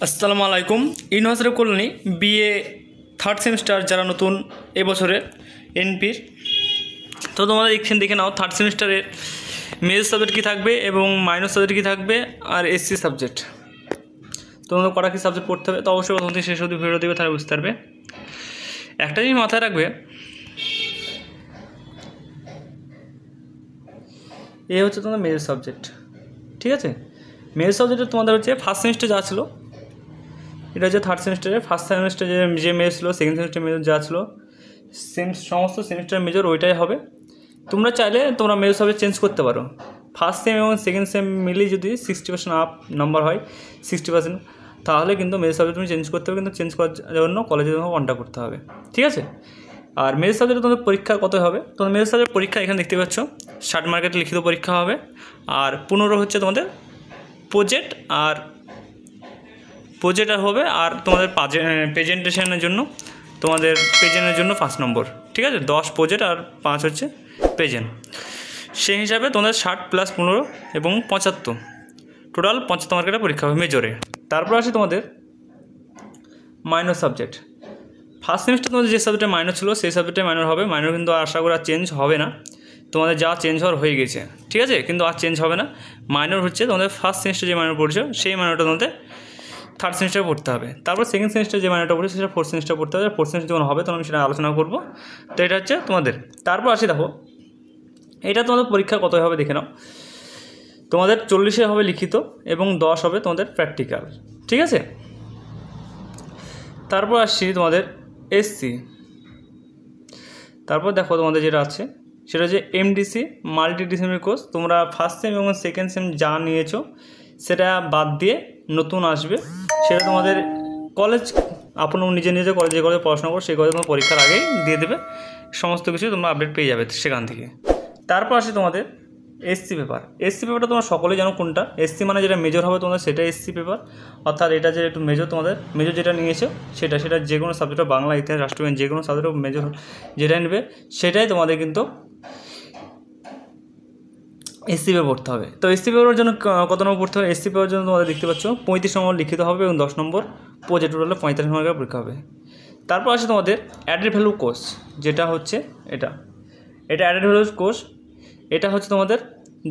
আসসালামু আলাইকুম। University colony BA third semester যারা নতুন এবছরের এনপির, তো তোমাদের এখানে দেখে নাও থার্ড সেমিস্টারের মেজর সাবজেক্ট কী থাকবে এবং মাইনর সাবজেক্ট কী থাকবে আর এসসি সাবজেক্ট। তোমাদের কটা কী সাবজেক্ট পড়তে হবে তো অবশ্যই প্রথম থেকে শেষ অবধি ভিডিও দেবে, তাহলে বুঝতে পারবে। একটা জিনিস মাথায় রাখবে, এ হচ্ছে তোমাদের মেজর সাবজেক্ট, ঠিক আছে। মেজর সাবজেক্টে তোমাদের হচ্ছে ফার্স্ট সেমিস্টার যা ছিল, এটা হচ্ছে থার্ড সেমিস্টারে ফার্স্ট সেমিস্টার যে মেজর ছিল, সেকেন্ড সেমিস্টার মেজর যা ছিল সমস্ত সেমিস্টার মেজর ওইটাই হবে। তোমরা চাইলে তোমরা মেজর সাবজেক্ট চেঞ্জ করতে পারো। ফার্স্ট সেম এবং সেকেন্ড সেম মিলিয়ে যদি 60% আপ নাম্বার হয় 60%, তাহলে কিন্তু মেজর সাবজেক্ট তুমি চেঞ্জ করতে হবে, কিন্তু চেঞ্জ করার জন্য কলেজে তোমাকে কন্ট্যাক্ট করতে হবে, ঠিক আছে। আর মেজর সাবজেক্টে তোমাদের পরীক্ষা কত হবে, তোমাদের মেজর সাবজেক্ট পরীক্ষা এখানে দেখতে পাচ্ছ 60 মার্কের লিখিত পরীক্ষা হবে, আর 15 হচ্ছে তোমাদের প্রজেক্ট আর হবে, আর তোমাদের প্রেজেন্টেশনের জন্য তোমাদের প্রেজেন্টের জন্য 5 নম্বর, ঠিক আছে। 10 প্রজেক্ট আর 5 হচ্ছে প্রেজেন্ট। সেই হিসাবে তোমাদের 60 + 15 এবং 75, টোটাল 75 মার্কের পরীক্ষা হবে মেজরে। তারপর আসে তোমাদের মাইনর সাবজেক্ট। ফার্স্ট সেমিস্টার তোমাদের যে সাবজেক্টে মাইনর ছিল সেই সাবজেক্টে মাইনর হবে। মাইনর কিন্তু আশা করি আর চেঞ্জ হবে না, তোমাদের যা চেঞ্জ হওয়ার হয়ে গেছে, ঠিক আছে, কিন্তু আর চেঞ্জ হবে না। মাইনর হচ্ছে তোমাদের ফার্স্ট সেমিস্টার যে মাইনর পড়ছো সেই মাইনরটা তোমাদের থার্ড সেমিস্টারে পড়তে হবে। তারপর সেকেন্ড সেমিস্টার যে মাইনরটা পড়ছে সেটা ফোর্থ সেমিস্টার পড়তে হবে। ফোর্থ সেমিস্টার যখন হবে তখন আমি সেটা আলোচনা করবো। তো এটা হচ্ছে তোমাদের। তারপর আসি দেখো, এটা তোমাদের পরীক্ষা কত হবে দেখে নাও। তোমাদের 40 হবে লিখিত এবং 10 হবে তোমাদের প্র্যাকটিক্যাল, ঠিক আছে। তারপর আসছি তোমাদের এসসি। তারপর দেখো তোমাদের যেটা আছে সেটা হচ্ছে এমডিসি মাল্টিডিসিপ্লিনারি কোর্স। তোমরা ফার্স্ট সেম এবং সেকেন্ড সেম যা নিয়েছো সেটা বাদ দিয়ে নতুন আসবে, সেটা তোমাদের কলেজ নিজে কলেজে পড়াশোনা করো সেই কলেজে তোমার পরীক্ষার আগেই দিয়ে দেবে, সমস্ত কিছু তোমরা আপডেট পেয়ে যাবে সেখান থেকে। তারপর আসে তোমাদের এসসি পেপার। এসসি পেপারটা তোমরা সকলেই জানো কোনটা। এসসি মানে যেটা মেজর হবে তোমাদের সেটা এসসি পেপার, অর্থাৎ এটা যে একটু মেজর, তোমাদের মেজর যেটা নিয়েছো সেটা যে কোনো সাবজেক্ট, বাংলা, ইতিহাস, রাষ্ট্রবিজ্ঞান, যে কোনো সাবজেক্ট মেজর যেটা নেবে সেটাই তোমাদের কিন্তু এসসি পেপার পড়তে হবে। তো এসসি পেপারের জন্য কত নম্বর পড়তে হবে, এসসি পেপারের জন্য তোমাদের দেখতে পাচ্ছ 35 নম্বর লিখিত হবে এবং 10 নম্বর প্রজেক্ট, টোটালে 45 নম্বরের পরীক্ষা হবে। তারপর আসে তোমাদের অ্যাডেড ভ্যালু কোর্স, যেটা হচ্ছে এটা অ্যাডেড ভ্যালু কোর্স। এটা হচ্ছে তোমাদের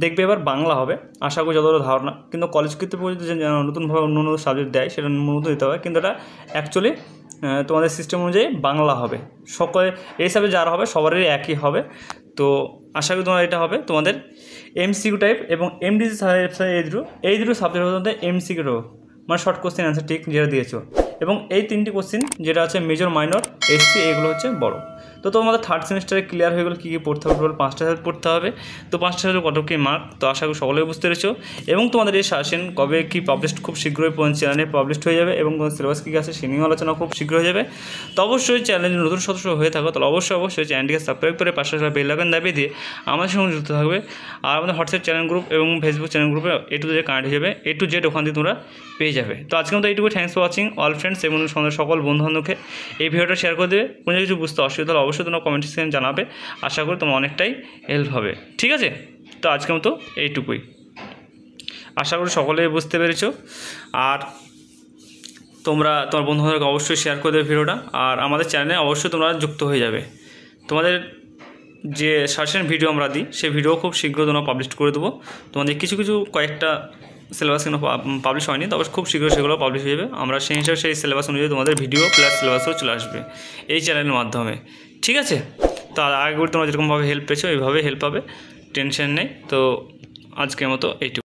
দেখবে এবার বাংলা হবে, আশা করি যতটা ধারণা, কিন্তু কলেজ কর্তৃপক্ষ যে নতুনভাবে অন্য সাবজেক্ট দেয় সেটা নতুন দিতে হবে, কিন্তু এটা অ্যাকচুয়ালি তোমাদের সিস্টেম অনুযায়ী বাংলা হবে। সকলে এই সাবজেক্ট যারা হবে সবারই একই হবে। তো আশা করি তোমার এটা হবে তোমাদের এমসিকিউ টাইপ এবং এমডিসি এই দুটো সাবজেক্ট হবে তোমাদের এমসিকিউ, মানে শর্ট কোশ্চেন অ্যান্সার ঠিক যেটা দিয়েছো, এবং এই 3টি কোশ্চেন যেটা আছে মেজর, মাইনর, এসসি, এগুলো হচ্ছে বড়। তো তোমাদের থার্ড সেমিস্টারে ক্লিয়ার হয়ে গেল কী কী পড়তে হবে। টোটাল 5টা সাবজেক্ট পড়তে হবে। তো 5টা সাবজেক্ট কত কী মার্ক, তো আশা করি সকলেই বুঝতে পেরেছো। এবং তোমাদের এই সাজেশন কবে কী পাবলিশ, খুব শীঘ্রই চ্যানেলে পাবলিশ হয়ে যাবে, এবং তোমাদের সিলেবাস কী আছে সে নিয়েও আলোচনা খুব শীঘ্র হয়ে যাবে। তো অবশ্যই চ্যানেলে নতুন সদস্য হয়ে থাকো তাহলে অবশ্যই চ্যানেলটিকে সাবস্ক্রাইব করে পাশে বেল আইকন দাবিয়ে দিয়ে আমাদের সঙ্গে যুক্ত থাকবে। আর আমাদের হোয়াটসঅ্যাপ চ্যানেল গ্রুপ এবং ফেসবুক চ্যানেল গ্রুপে A to Z কানেক্ট হয়ে যাবে, A to Z ওখান দিয়ে তোমরা পেয়ে যাবে। তো আজকে মতো এইটুকু। Thanks for watching all friends, এবং সকল বন্ধুবান্ধবকে এই ভিডিওটা শেয়ার করে দেবে। কোনো কিছু বুঝতে অসুবিধা হলে অবশ্যই তোমরা কমেন্ট সেকশনে জানাবে, আশা করি তোমার অনেকটাই হেল্প হবে, ঠিক আছে। তো আজকের মতো এইটুকুই, আশা করি সকলেই বুঝতে পেরেছো। আর তোমরা তোমার বন্ধুবান্ধবকে অবশ্যই শেয়ার করে দেবে ভিডিওটা, আর আমাদের চ্যানেলে অবশ্যই তোমরা যুক্ত হয়ে যাবে। তোমাদের যে সাজেশন ভিডিও আমরা দিই সেই ভিডিও খুব শীঘ্র তোমরা পাবলিশ করে দেবো। তোমাদের কিছু কয়েকটা সিলেবাস কিন্তু পাবলিশ হয়নি, তবে খুব শীঘ্র সেগুলো পাবলিশ হয়ে যাবে। আমরা সেই হিসাবে সেই সিলেবাস অনুযায়ী তোমাদের ভিডিও প্লাস সিলেবাসও চলে আসবে এই চ্যানেলের মাধ্যমে, ঠিক আছে। তো আগে তোমরা যেরকমভাবে হেল্প পেয়েছো এইভাবে হেল্প পাবে, টেনশন নেই। তো আজকের মতো এইটুকু।